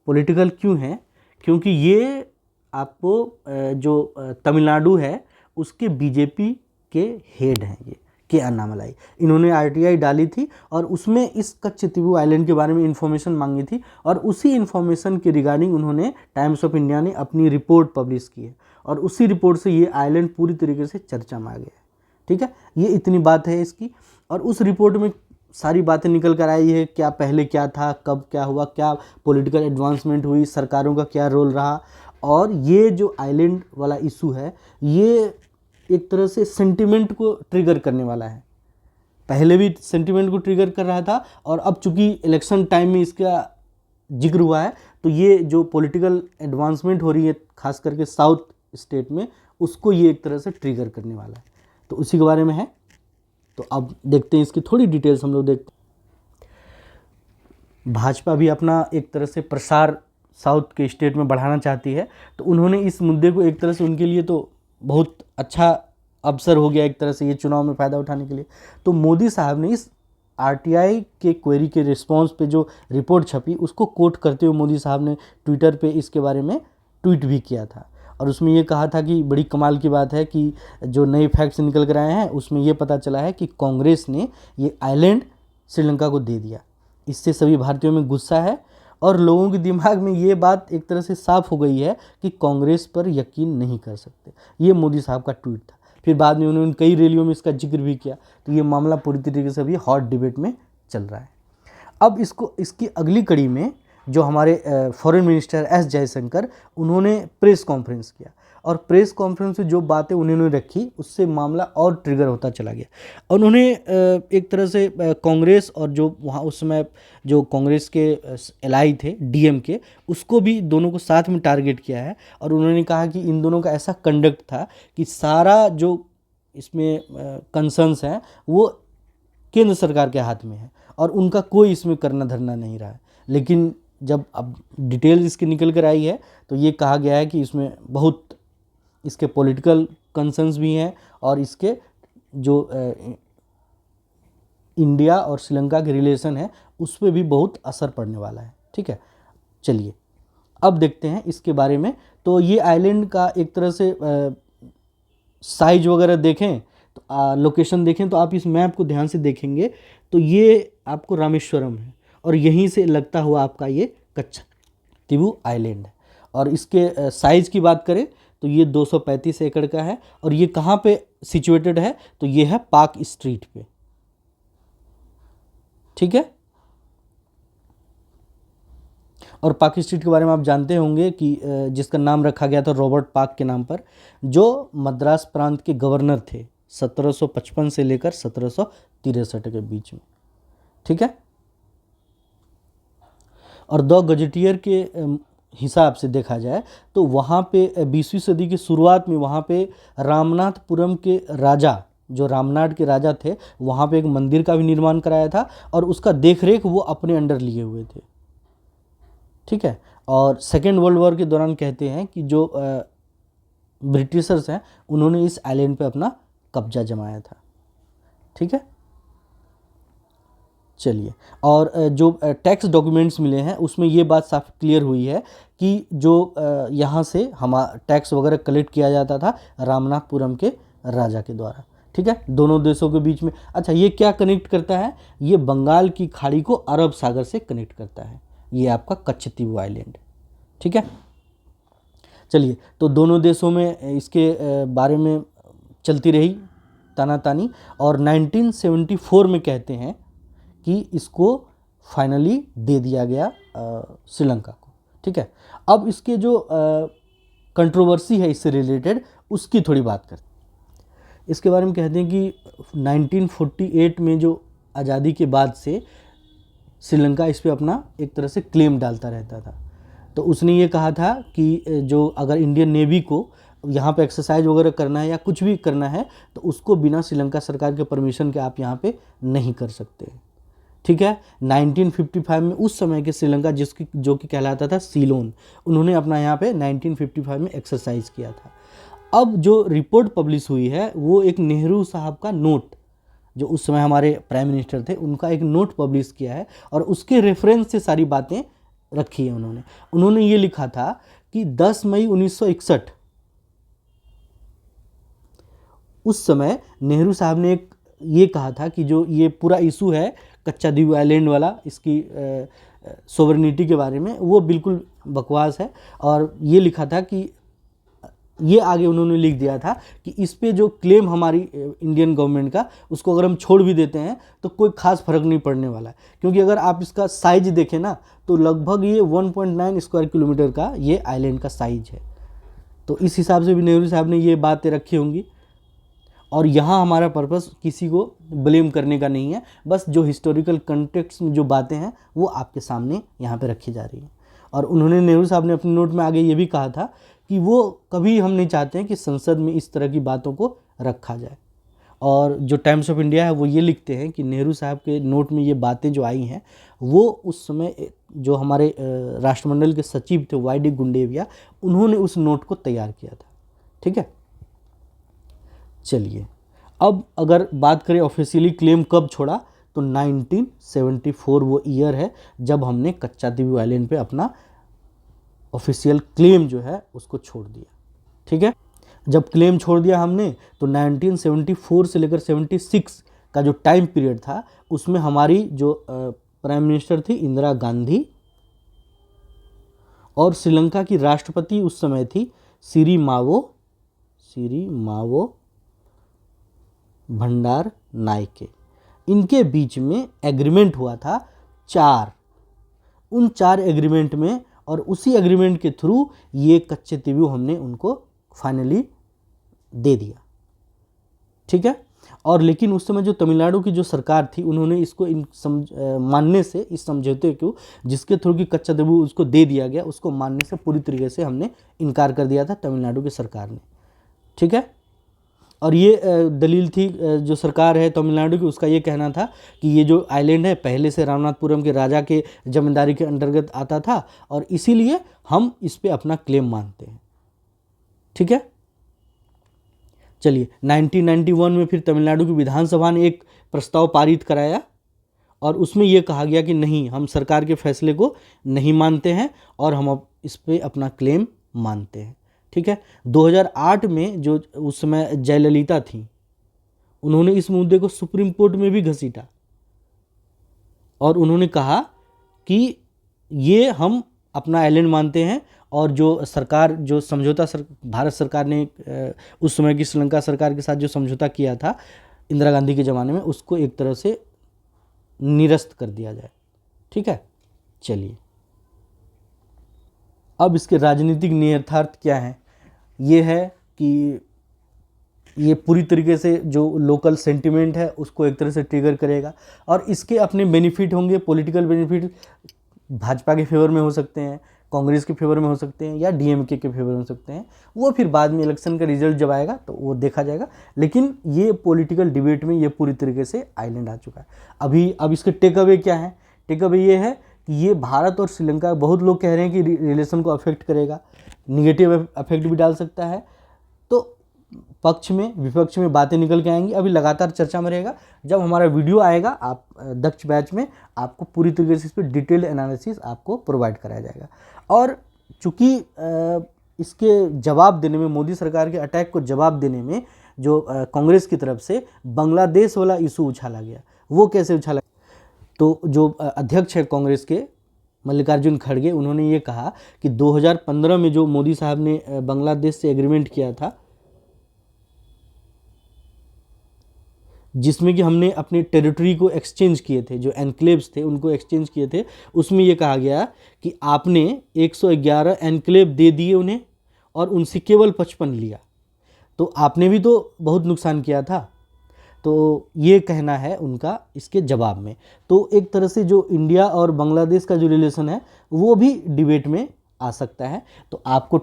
[SPEAKER 1] पॉलिटिकल क्यों हैं? क्योंकि ये आपको जो तमिलनाडु है उसके बीजेपी के हेड हैं ये के अन्नामलाई। इन्होंने आरटीआई डाली थी और उसमें इस कच्छतीवु आइलैंड के बारे में इन्फॉर्मेशन मांगी थी, और उसी इन्फॉर्मेशन के रिगार्डिंग उन्होंने टाइम्स ऑफ इंडिया ने अपनी रिपोर्ट पब्लिश की है, और उसी रिपोर्ट से ये आइलैंड पूरी तरीके से चर्चा में आ गया है। ठीक है, ये इतनी बात है इसकी। और उस रिपोर्ट में सारी बातें निकल कर आई है, क्या पहले क्या था, कब क्या हुआ, क्या पॉलिटिकल एडवांसमेंट हुई, सरकारों का क्या रोल रहा। और ये जो आइलैंड वाला इशू है ये एक तरह से सेंटिमेंट को ट्रिगर करने वाला है। पहले भी सेंटिमेंट को ट्रिगर कर रहा था, और अब चूंकि इलेक्शन टाइम में इसका जिक्र हुआ है, तो ये जो पॉलिटिकल एडवांसमेंट हो रही है खास करके साउथ स्टेट में, उसको ये एक तरह से ट्रिगर करने वाला है। तो उसी के बारे में है। तो अब देखते हैं इसकी थोड़ी डिटेल्स हम लोग देखते हैं। भाजपा भी अपना एक तरह से प्रसार साउथ के स्टेट में बढ़ाना चाहती है, तो उन्होंने इस मुद्दे को एक तरह से, उनके लिए तो बहुत अच्छा अवसर हो गया एक तरह से ये चुनाव में फ़ायदा उठाने के लिए। तो मोदी साहब ने इस आरटीआई के क्वेरी के रिस्पांस पे जो रिपोर्ट छपी उसको कोट करते हुए मोदी साहब ने ट्विटर पे इसके बारे में ट्वीट भी किया था, और उसमें ये कहा था कि बड़ी कमाल की बात है कि जो नए फैक्ट्स निकल कर आए हैं उसमें ये पता चला है कि कांग्रेस ने ये आइलैंड श्रीलंका को दे दिया। इससे सभी भारतीयों में गुस्सा है, और लोगों के दिमाग में ये बात एक तरह से साफ हो गई है कि कांग्रेस पर यकीन नहीं कर सकते। ये मोदी साहब का ट्वीट था। फिर बाद में उन्होंने कई रैलियों में इसका जिक्र भी किया। तो ये मामला पूरी तरीके से अभी हॉट डिबेट में चल रहा है। अब इसकी अगली कड़ी में जो हमारे फॉरेन मिनिस्टर एस जयशंकर, उन्होंने प्रेस कॉन्फ्रेंस किया, और प्रेस कॉन्फ्रेंस में जो बातें उन्होंने रखी उससे मामला और ट्रिगर होता चला गया। उन्होंने एक तरह से कांग्रेस और जो वहाँ उस समय जो कांग्रेस के एलाई थे डीएम के, उसको भी, दोनों को साथ में टारगेट किया है। और उन्होंने कहा कि इन दोनों का ऐसा कंडक्ट था कि सारा जो इसमें कंसर्न्स हैं वो केंद्र सरकार के हाथ में है, और उनका कोई इसमें करना धरना नहीं रहा है। लेकिन जब अब डिटेल इसकी निकल कर आई है तो ये कहा गया है कि इसमें बहुत इसके पॉलिटिकल कंसर्न्स भी हैं, और इसके जो इंडिया और श्रीलंका के रिलेशन है उस पर भी बहुत असर पड़ने वाला है। ठीक है, चलिए अब देखते हैं इसके बारे में। तो ये आइलैंड का एक तरह से साइज वगैरह देखें तो लोकेशन देखें, तो आप इस मैप को ध्यान से देखेंगे तो ये आपको रामेश्वरम है, और यहीं से लगता हुआ आपका ये कच्छतीवु आइलैंड है। और इसके साइज़ की बात करें तो ये 235 एकड़ का है, और ये कहाँ पे सिचुएटेड है, तो ये है पार्क स्ट्रीट पे। ठीक है, और पार्क स्ट्रीट के बारे में आप जानते होंगे कि जिसका नाम रखा गया था रॉबर्ट पार्क के नाम पर, जो मद्रास प्रांत के गवर्नर थे 1755 से लेकर 1763 के बीच में। ठीक है, और द गजेटियर के हिसाब से देखा जाए तो वहाँ पे 20वीं सदी की शुरुआत में वहाँ पे रामनाथपुरम के राजा, जो रामनाथ के राजा थे, वहाँ पे एक मंदिर का भी निर्माण कराया था, और उसका देखरेख वो अपने अंडर लिए हुए थे। ठीक है, और सेकेंड वर्ल्ड वॉर के दौरान कहते हैं कि जो ब्रिटिशर्स हैं उन्होंने इस आइलैंड पे अपना कब्जा जमाया था। ठीक है, चलिए, और जो टैक्स डॉक्यूमेंट्स मिले हैं उसमें ये बात साफ क्लियर हुई है कि जो यहाँ से टैक्स वगैरह कलेक्ट किया जाता था रामनाथपुरम के राजा के द्वारा। ठीक है, दोनों देशों के बीच में। अच्छा, ये क्या कनेक्ट करता है? ये बंगाल की खाड़ी को अरब सागर से कनेक्ट करता है, ये आपका कच्छतीवु आइलैंड। ठीक है, चलिए, तो दोनों देशों में इसके बारे में चलती रही तानातानी, और 1974 में कहते हैं कि इसको फाइनली दे दिया गया श्रीलंका को। ठीक है, अब इसके जो कंट्रोवर्सी है इससे रिलेटेड उसकी थोड़ी बात करते हैं। इसके बारे में कहते हैं कि 1948 में जो आज़ादी के बाद से श्रीलंका इस पे अपना एक तरह से क्लेम डालता रहता था। तो उसने ये कहा था कि जो अगर इंडियन नेवी को यहाँ पे एक्सरसाइज वगैरह करना है या कुछ भी करना है तो उसको बिना श्रीलंका सरकार के परमिशन के आप यहाँ पे नहीं कर सकते। ठीक है, 1955 में उस समय के श्रीलंका जो कि कहलाता था सीलोन, उन्होंने अपना यहाँ पे 1955 में एक्सरसाइज किया था। अब जो रिपोर्ट पब्लिश हुई है वो एक नेहरू साहब का नोट, जो उस समय हमारे प्राइम मिनिस्टर थे, उनका एक नोट पब्लिश किया है और उसके रेफरेंस से सारी बातें रखी है उन्होंने ये लिखा था कि 10 मई 1961 उस समय नेहरू साहब ने ये कहा था कि जो ये पूरा इशू है कच्चा द्वीप आइलैंड वाला, इसकी सोवरेनिटी के बारे में, वो बिल्कुल बकवास है। और ये लिखा था कि ये आगे उन्होंने लिख दिया था कि इस पे जो क्लेम हमारी इंडियन गवर्नमेंट का, उसको अगर हम छोड़ भी देते हैं तो कोई खास फर्क नहीं पड़ने वाला है, क्योंकि अगर आप इसका साइज देखें ना तो लगभग ये 1.9 स्क्वायर किलोमीटर का ये आइलैंड का साइज है। तो इस हिसाब से भी नेहरू साहब ने ये बातें रखी होंगी। और यहाँ हमारा पर्पस किसी को ब्लेम करने का नहीं है, बस जो हिस्टोरिकल कंटेक्स्ट में जो बातें हैं वो आपके सामने यहाँ पे रखी जा रही हैं। और उन्होंने, नेहरू साहब ने अपने नोट में आगे ये भी कहा था कि वो कभी हम नहीं चाहते हैं कि संसद में इस तरह की बातों को रखा जाए। और जो टाइम्स ऑफ इंडिया है वो ये लिखते हैं कि नेहरू साहब के नोट में ये बातें जो आई हैं वो उस समय जो हमारे राष्ट्रमंडल के सचिव थे वाई डी गुंडेविया, उन्होंने उस नोट को तैयार किया था। ठीक है, चलिए अब अगर बात करें ऑफिशियली क्लेम कब छोड़ा, तो 1974 वो ईयर है जब हमने कच्चा द्वीप आइलैंड पे अपना ऑफिशियल क्लेम जो है उसको छोड़ दिया। ठीक है, जब क्लेम छोड़ दिया हमने तो 1974 से लेकर 76 का जो टाइम पीरियड था उसमें हमारी जो प्राइम मिनिस्टर थी इंदिरा गांधी, और श्रीलंका की राष्ट्रपति उस समय थी सिरिमावो भंडार नायके। इनके बीच में एग्रीमेंट हुआ था 4, उन 4 एग्रीमेंट में, और उसी एग्रीमेंट के थ्रू ये कच्चे द्वीप हमने उनको फाइनली दे दिया। ठीक है, और लेकिन उस समय जो तमिलनाडु की जो सरकार थी उन्होंने इसको मानने से, इस समझौते को जिसके थ्रू कि कच्चा द्वीप उसको दे दिया गया, उसको मानने से पूरी तरीके से हमने इनकार कर दिया था तमिलनाडु की सरकार ने। ठीक है, और ये दलील थी जो सरकार है तमिलनाडु की, उसका ये कहना था कि ये जो आइलैंड है पहले से रामनाथपुरम के राजा के जमींदारी के अंतर्गत आता था और इसीलिए हम इस पे अपना क्लेम मानते हैं। ठीक है, चलिए 1991 में फिर तमिलनाडु की विधानसभा ने एक प्रस्ताव पारित कराया और उसमें यह कहा गया कि नहीं, हम सरकार के फैसले को नहीं मानते हैं और हम अब इस पे अपना क्लेम मानते हैं। ठीक है, 2008 में जो उस समय जयललिता थी, उन्होंने इस मुद्दे को सुप्रीम कोर्ट में भी घसीटा और उन्होंने कहा कि ये हम अपना आइलैंड मानते हैं और जो सरकार, जो समझौता भारत सरकार ने उस समय की श्रीलंका सरकार के साथ जो समझौता किया था इंदिरा गांधी के ज़माने में, उसको एक तरह से निरस्त कर दिया जाए। ठीक है, चलिए अब इसके राजनीतिक निहितार्थ क्या है, ये है कि ये पूरी तरीके से जो लोकल सेंटिमेंट है उसको एक तरह से ट्रिगर करेगा और इसके अपने बेनिफिट होंगे। पॉलिटिकल बेनिफिट भाजपा के फेवर में हो सकते हैं, कांग्रेस के फेवर में हो सकते हैं या डीएमके के फेवर में हो सकते हैं, वो फिर बाद में इलेक्शन का रिजल्ट जब आएगा तो वो देखा जाएगा। लेकिन ये पॉलिटिकल डिबेट में ये पूरी तरीके से आइलैंड आ चुका है। अब इसके टेक अवे क्या है? टेक अवे ये है कि ये भारत और श्रीलंका, बहुत लोग कह रहे हैं कि रिलेशन को अफेक्ट करेगा, निगेटिव अफेक्ट भी डाल सकता है। तो पक्ष में विपक्ष में बातें निकल के आएंगी, अभी लगातार चर्चा में रहेगा। जब हमारा वीडियो आएगा आप दक्ष बैच में, आपको पूरी तरीके से इस पर डिटेल्ड एनालिसिस आपको प्रोवाइड कराया जाएगा। और चूँकि इसके जवाब देने में, मोदी सरकार के अटैक को जवाब देने में जो कांग्रेस की तरफ से बांग्लादेश वाला इशू उछाला गया, वो कैसे उछाला? तो जो अध्यक्ष है कांग्रेस के मल्लिकार्जुन खड़गे, उन्होंने ये कहा कि 2015 में जो मोदी साहब ने बांग्लादेश से एग्रीमेंट किया था, जिसमें कि हमने अपने टेरिटरी को एक्सचेंज किए थे, जो एनक्लेव्स थे उनको एक्सचेंज किए थे, उसमें ये कहा गया कि आपने 111 एनक्लेव दे दिए उन्हें और उनसे केवल 55 लिया, तो आपने भी तो बहुत नुकसान किया था। तो ये कहना है उनका इसके जवाब में। तो एक तरह से जो इंडिया और बांग्लादेश का जो रिलेशन है वो भी डिबेट में आ सकता है। तो आपको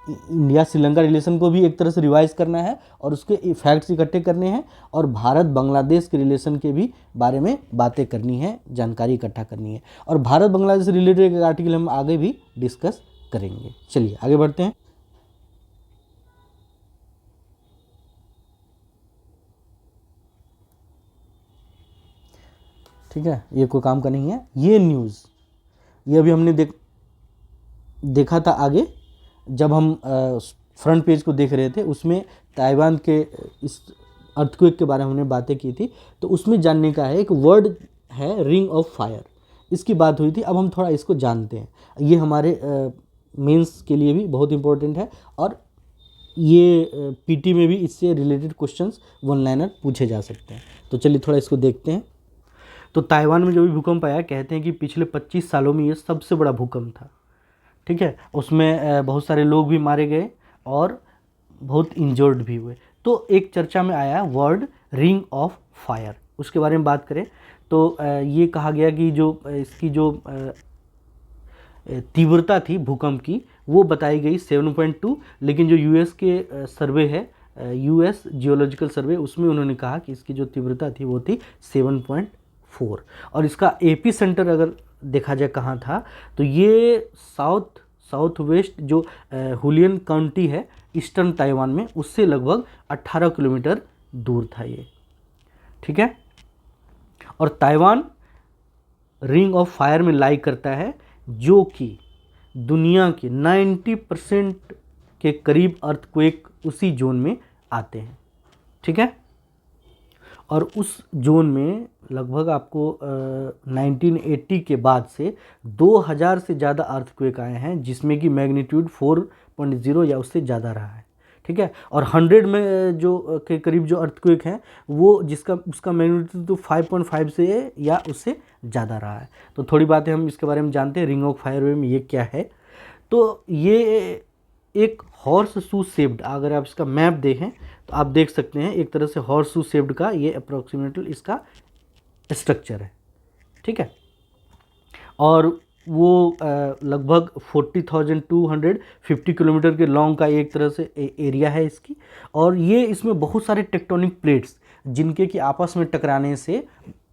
[SPEAKER 1] इंडिया श्रीलंका रिलेशन को भी एक तरह से रिवाइज करना है और उसके फैक्ट्स इकट्ठे करने हैं, और भारत बांग्लादेश के रिलेशन के भी बारे में बातें करनी है, जानकारी इकट्ठा करनी है, और भारत बांग्लादेश से रिलेटेड एक आर्टिकल हम आगे भी डिस्कस करेंगे। चलिए आगे बढ़ते हैं। ठीक है, ये कोई काम का नहीं है। ये न्यूज़ ये अभी हमने देखा था आगे, जब हम फ्रंट पेज को देख रहे थे, उसमें ताइवान के इस अर्थक्वेक के बारे में हमने बातें की थी। तो उसमें जानने का है, एक वर्ड है रिंग ऑफ फायर, इसकी बात हुई थी। अब हम थोड़ा इसको जानते हैं, ये हमारे मेंस के लिए भी बहुत इंपॉर्टेंट है, और ये पीटी में भी इससे रिलेटेड क्वेश्चंस वन लाइनर पूछे जा सकते हैं। तो चलिए थोड़ा इसको देखते हैं। तो ताइवान में जो भी भूकंप आया, कहते हैं कि पिछले 25 सालों में ये सबसे बड़ा भूकंप था। ठीक है, उसमें बहुत सारे लोग भी मारे गए और बहुत इंजर्ड भी हुए। तो एक चर्चा में आया वर्ड रिंग ऑफ फायर, उसके बारे में बात करें तो ये कहा गया कि जो इसकी जो तीव्रता थी भूकंप की वो बताई गई 7.2, लेकिन जो यूएस के सर्वे है, यूएस जियोलॉजिकल सर्वे, उसमें उन्होंने कहा कि इसकी जो तीव्रता थी वो थी 7.4। और इसका एपी सेंटर अगर देखा जाए कहाँ था, तो ये साउथ वेस्ट जो हुलियन काउंटी है ईस्टर्न ताइवान में, उससे लगभग 18 किलोमीटर दूर था ये। ठीक है, और ताइवान रिंग ऑफ फायर में लाई करता है, जो कि दुनिया के 90% के करीब अर्थक्वेक उसी जोन में आते हैं। ठीक है, और उस जोन में लगभग आपको 1980 के बाद से 2000 से ज़्यादा अर्थक्वेक आए हैं, जिसमें कि मैग्नीट्यूड 4.0 या उससे ज़्यादा रहा है। ठीक है, और 100 में जो के करीब जो अर्थक्वेक हैं वो उसका मैग्नीट्यूड तो 5.5 से या उससे ज़्यादा रहा है। तो थोड़ी बातें हम इसके बारे में जानते हैं, रिंग ऑफ फायर में ये क्या है। तो ये एक हॉर्स शू शेप्ड, अगर आप इसका मैप देखें तो आप देख सकते हैं एक तरह से हॉर्स शू शेप्ड का ये अप्रोक्सीमेटली इसका स्ट्रक्चर है। ठीक है, और वो लगभग 40,250 किलोमीटर के लॉन्ग का एक तरह से एरिया है इसकी, और ये इसमें बहुत सारे टेक्टोनिक प्लेट्स जिनके कि आपस में टकराने से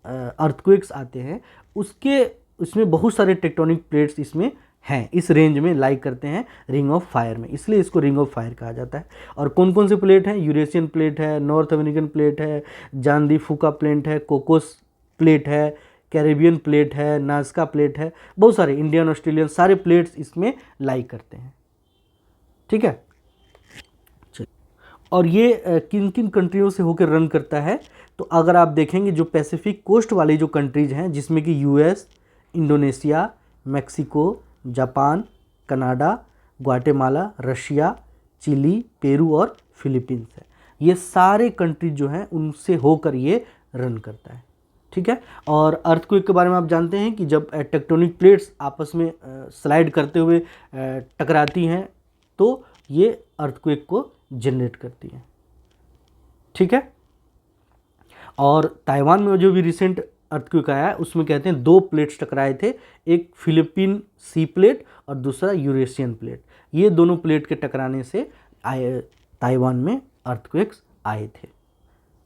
[SPEAKER 1] अर्थक्वेक्स आते हैं, इसमें बहुत सारे टेक्टोनिक प्लेट्स इसमें हैं, इस रेंज में लाई करते हैं रिंग ऑफ फायर में, इसलिए इसको रिंग ऑफ फायर कहा जाता है। और कौन कौन से प्लेट हैं? यूरेशियन प्लेट है, नॉर्थ अमेरिकन प्लेट है, जान दी फूका प्लेट है, कोकोस प्लेट है, कैरेबियन प्लेट है, नाज़का प्लेट है, बहुत सारे इंडियन ऑस्ट्रेलियन सारे प्लेट्स इसमें लाई करते हैं। ठीक है, और ये किन किन कंट्रियों से होकर रन करता है? तो अगर आप देखेंगे जो पैसिफिक कोस्ट वाली जो कंट्रीज हैं, जिसमें कि US, Indonesia, Mexico, Japan, Canada, Guatemala, Russia, Chile, Peru और फिलीपींस है, ये सारे कंट्रीज जो हैं उनसे होकर ये रन करता है। ठीक है, और अर्थक्वेक के बारे में आप जानते हैं कि जब टेक्टोनिक प्लेट्स आपस में स्लाइड करते हुए टकराती हैं तो ये अर्थक्वेक को जनरेट करती हैं। ठीक है, और ताइवान में जो भी रिसेंट अर्थक्वेक आया है उसमें कहते हैं 2 प्लेट्स टकराए थे, एक फिलिपीन सी प्लेट और दूसरा यूरेशियन प्लेट। ये दोनों प्लेट के टकराने से ताइवान में अर्थक्वेक्स आए थे।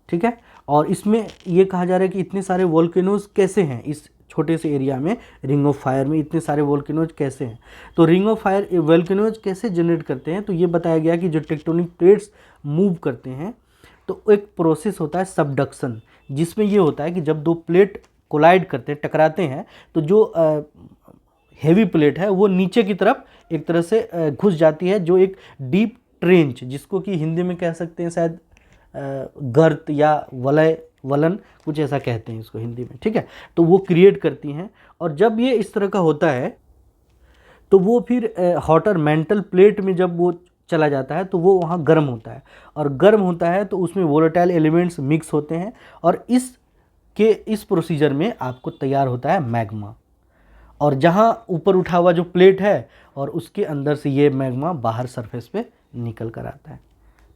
[SPEAKER 1] ठीक है, और इसमें ये कहा जा रहा है कि इतने सारे वोल्केनोज कैसे हैं इस छोटे से एरिया में, रिंग ऑफ फायर में इतने सारे वोल्केनोज कैसे हैं। तो रिंग ऑफ फायर वोल्केनोज कैसे जनरेट करते हैं? तो ये बताया गया कि जो टेक्टोनिक प्लेट्स मूव करते हैं तो एक प्रोसेस होता है सबडक्शन, जिसमें ये होता है कि जब 2 प्लेट कोलाइड करते हैं, टकराते हैं, तो जो हेवी प्लेट है वो नीचे की तरफ एक तरह से घुस जाती है, जो एक डीप ट्रेंच, जिसको कि हिंदी में कह सकते हैं शायद गर्त या वलन, कुछ ऐसा कहते हैं इसको हिंदी में। ठीक है, तो वो क्रिएट करती हैं, और जब ये इस तरह का होता है तो वो फिर हॉटर मेंटल प्लेट में जब वो चला जाता है तो वो वहाँ गर्म होता है, और गर्म होता है तो उसमें वोलेटाइल एलिमेंट्स मिक्स होते हैं, और इस प्रोसीजर में आपको तैयार होता है मैग्मा। और जहाँ ऊपर उठा हुआ जो प्लेट है और उसके अंदर से ये मैग्मा बाहर सरफेस पे निकल कर आता है,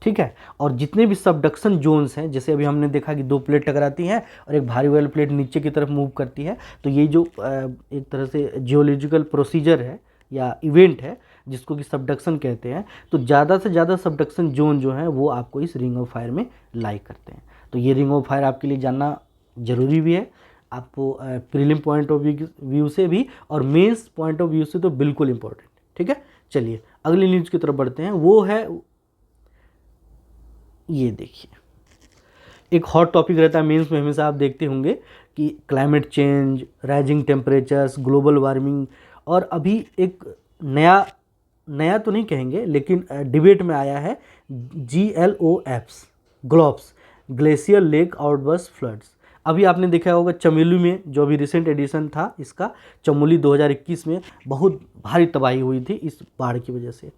[SPEAKER 1] ठीक है। और जितने भी सबडक्शन जोन्स हैं, जैसे अभी हमने देखा कि 2 प्लेट टकराती हैं और एक भारी वाली प्लेट नीचे की तरफ मूव करती है, तो ये जो एक तरह से जियोलॉजिकल प्रोसीजर है या इवेंट है जिसको कि सबडक्शन कहते हैं, तो ज़्यादा से ज़्यादा सबडक्शन जोन जो हैं वो आपको इस रिंग ऑफ फायर में लाई करते हैं। तो ये रिंग ऑफ फायर आपके लिए जानना ज़रूरी भी है, आपको प्रीलिम पॉइंट ऑफ व्यू से भी और मेंस पॉइंट ऑफ व्यू से तो बिल्कुल इम्पोर्टेंट, ठीक है। चलिए अगली न्यूज़ की तरफ बढ़ते हैं, वो है ये देखिए, एक हॉट टॉपिक रहता है मेंस में, हमेशा आप देखते होंगे कि climate change, rising temperatures, global warming, और अभी एक नया तो नहीं कहेंगे लेकिन डिबेट में आया है GLOFs, GLOFs, glacier lake outburst floods. अभी आपने देखा होगा चमोली में, जो अभी रिसेंट एडिशन था इसका, चमोली 2021 में बहुत भारी तबाही हुई थी इस बाढ़ की वजह से,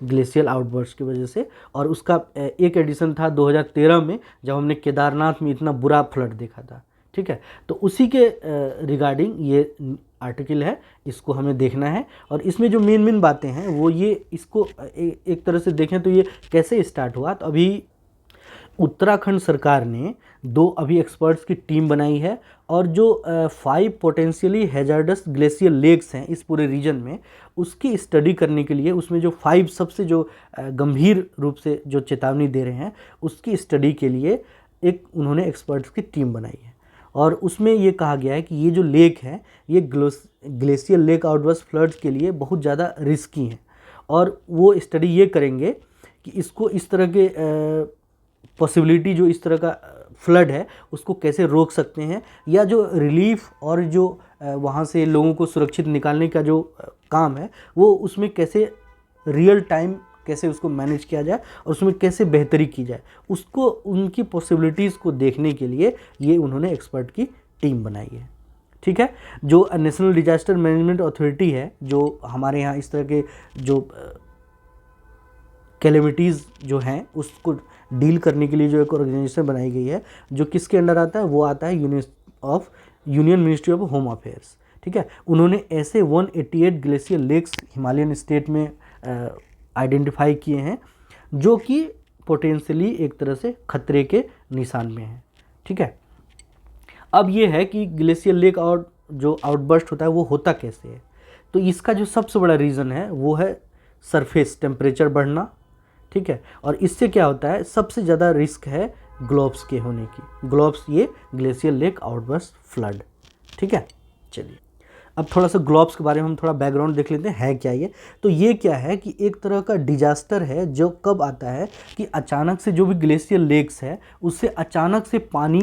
[SPEAKER 1] ग्लेशियल आउटबर्स्ट की वजह से। और उसका एक एडिशन था 2013 में, जब हमने केदारनाथ में इतना बुरा फ्लड देखा था, ठीक है। तो उसी के रिगार्डिंग ये आर्टिकल है, इसको हमें देखना है। और इसमें जो मेन बातें हैं वो ये, इसको एक तरह से देखें तो ये कैसे स्टार्ट हुआ। तो अभी उत्तराखंड सरकार ने 2 अभी एक्सपर्ट्स की टीम बनाई है, और जो 5 पोटेंशियली हैजार्डस ग्लेशियर लेक्स हैं इस पूरे रीजन में, उसकी स्टडी करने के लिए, उसमें जो 5 सबसे जो गंभीर रूप से जो चेतावनी दे रहे हैं उसकी स्टडी के लिए एक उन्होंने एक्सपर्ट्स की टीम बनाई है। और उसमें ये कहा गया है कि ये जो लेक है ये ग्लेशियर लेक आउटबर्स्ट फ्लड्स के लिए बहुत ज़्यादा रिस्की हैं, और वो स्टडी ये करेंगे कि इसको इस तरह के पॉसिबिलिटी, जो इस तरह का फ्लड है उसको कैसे रोक सकते हैं, या जो रिलीफ और जो वहाँ से लोगों को सुरक्षित निकालने का जो काम है वो उसमें कैसे रियल टाइम कैसे उसको मैनेज किया जाए और उसमें कैसे बेहतरी की जाए, उसको उनकी पॉसिबिलिटीज़ को देखने के लिए ये उन्होंने एक्सपर्ट की टीम बनाई है, ठीक है। जो नेशनल डिजास्टर मैनेजमेंट अथॉरिटी है, जो हमारे यहाँ इस तरह के जो कैलेमिटीज़ जो हैं उसको डील करने के लिए जो एक ऑर्गेनाइजेशन बनाई गई है, जो किसके अंडर आता है, वो आता है union ministry of home affairs, ठीक है। उन्होंने ऐसे 188 ग्लेशियर लेक्स हिमालयन स्टेट में आइडेंटिफाई किए हैं जो कि पोटेंशियली एक तरह से खतरे के निशान में हैं, ठीक है। अब ये है कि ग्लेशियर लेक और जो आउटबर्स्ट होता है वो होता कैसे है। तो इसका जो सबसे बड़ा रीज़न है वो है सरफेस टेम्परेचर बढ़ना, ठीक है। और इससे क्या होता है, सबसे ज़्यादा रिस्क है ग्लोब्स के होने की। ग्लोब्स ये ग्लेशियर लेक आउटबर्स्ट फ्लड, ठीक है। चलिए अब थोड़ा सा ग्लोब्स के बारे में हम थोड़ा बैकग्राउंड देख लेते हैं, है क्या ये। तो ये क्या है कि एक तरह का डिजास्टर है जो कब आता है कि अचानक से जो भी ग्लेशियर लेक्स है उससे अचानक से पानी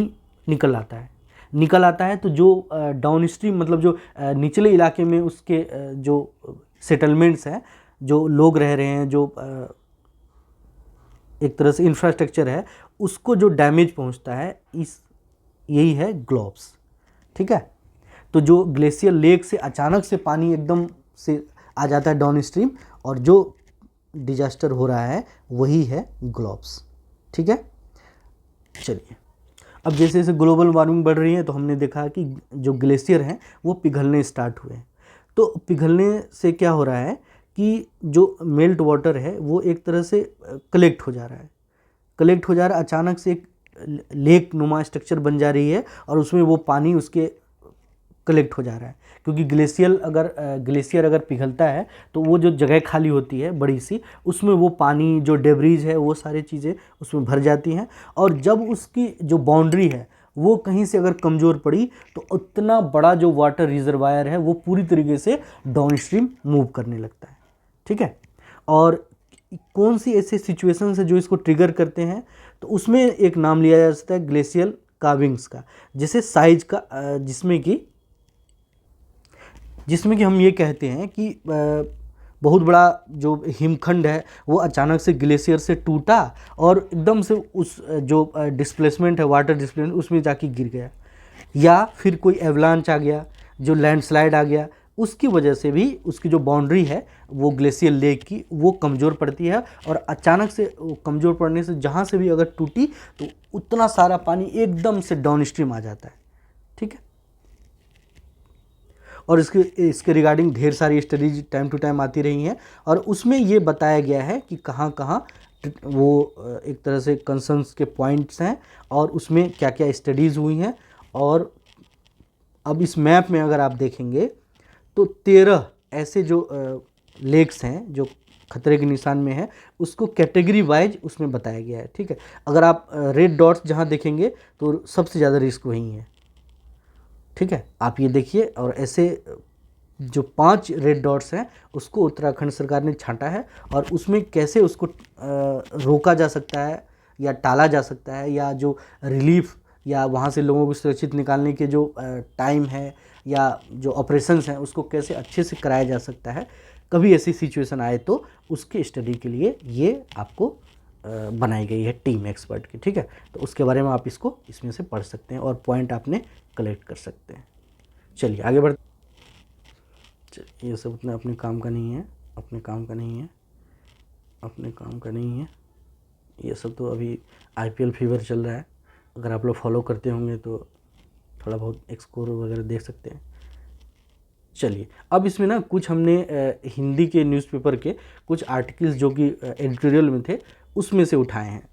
[SPEAKER 1] निकल आता है। तो जो डाउन स्ट्रीम, मतलब जो निचले इलाके में उसके जो सेटलमेंट्स हैं, जो लोग रह रहे हैं, जो एक तरह से इंफ्रास्ट्रक्चर है, उसको जो डैमेज पहुंचता है, यही है ग्लोब्स, ठीक है। तो जो ग्लेशियर लेक से अचानक से पानी एकदम से आ जाता है डाउन स्ट्रीम, और जो डिजास्टर हो रहा है वही है ग्लोब्स, ठीक है। चलिए अब जैसे जैसे ग्लोबल वार्मिंग बढ़ रही है तो हमने देखा कि जो ग्लेशियर हैं वो पिघलने स्टार्ट हुए हैं। तो पिघलने से क्या हो रहा है कि जो मेल्ट वाटर है वो एक तरह से कलेक्ट हो जा रहा है, अचानक से एक लेक नुमा स्ट्रक्चर बन जा रही है और उसमें वो पानी उसके कलेक्ट हो जा रहा है। क्योंकि ग्लेशियर अगर पिघलता है तो वो जो जगह खाली होती है बड़ी सी, उसमें वो पानी, जो डेब्रीज है, वो सारी चीज़ें उसमें भर जाती हैं। और जब उसकी जो बाउंड्री है वो कहीं से अगर कमज़ोर पड़ी तो उतना बड़ा जो वाटर रिजर्वायर है वो पूरी तरीके से डाउन स्ट्रीम मूव करने लगता है, ठीक है। और कौन सी ऐसी सिचुएशंस है जो इसको ट्रिगर करते हैं, तो उसमें एक नाम लिया जा सकता है ग्लेशियल काविंग्स का। जैसे साइज का, जिसमें कि हम ये कहते हैं कि बहुत बड़ा जो हिमखंड है वो अचानक से ग्लेशियर से टूटा और एकदम से उस जो डिस्प्लेसमेंट है, वाटर डिस्प्लेसमेंट, उसमें जाके गिर गया। या फिर कोई एवलांच आ गया, जो लैंडस्लाइड आ गया, उसकी वजह से भी उसकी जो बाउंड्री है वो ग्लेशियर लेक की वो कमज़ोर पड़ती है, और अचानक से वो कमज़ोर पड़ने से जहाँ से भी अगर टूटी तो उतना सारा पानी एकदम से डाउन स्ट्रीम आ जाता है। ठीक है, और इसके रिगार्डिंग ढेर सारी स्टडीज टाइम टू टाइम आती रही हैं, और उसमें ये बताया गया है कि कहाँ कहाँ वो एक तरह से कंसर्न्स के पॉइंट्स हैं और उसमें क्या क्या स्टडीज़ हुई हैं। और अब इस मैप में अगर आप देखेंगे तो 13 ऐसे जो लेक्स हैं जो खतरे के निशान में है, उसको कैटेगरी वाइज उसमें बताया गया है। ठीक है, अगर आप रेड डॉट्स जहाँ देखेंगे तो सबसे ज़्यादा रिस्क वहीं है। ठीक है, आप ये देखिए, और ऐसे जो 5 रेड डॉट्स हैं उसको उत्तराखंड सरकार ने छांटा है, और उसमें कैसे उसको रोका जा सकता है या टाला जा सकता है, या जो रिलीफ या वहाँ से लोगों को सुरक्षित निकालने के जो टाइम है या जो ऑपरेशंस हैं उसको कैसे अच्छे से कराया जा सकता है, कभी ऐसी सिचुएशन आए तो उसके स्टडी के लिए ये आपको बनाई गई है टीम एक्सपर्ट की। ठीक है, तो उसके बारे में आप इसको इसमें से पढ़ सकते हैं और पॉइंट आपने कलेक्ट कर सकते हैं। चलिए आगे बढ़ते। ये सब उतना अपने काम का नहीं है, अपने काम का नहीं है, अपने काम का नहीं है। ये सब तो अभी IPL फीवर चल रहा है, अगर आप लोग फॉलो करते होंगे तो थोड़ा बहुत स्कोर वगैरह देख सकते हैं। चलिए अब इसमें ना कुछ हमने हिंदी के न्यूज़पेपर के कुछ आर्टिकल्स जो कि एडिटोरियल में थे उसमें से उठाए हैं।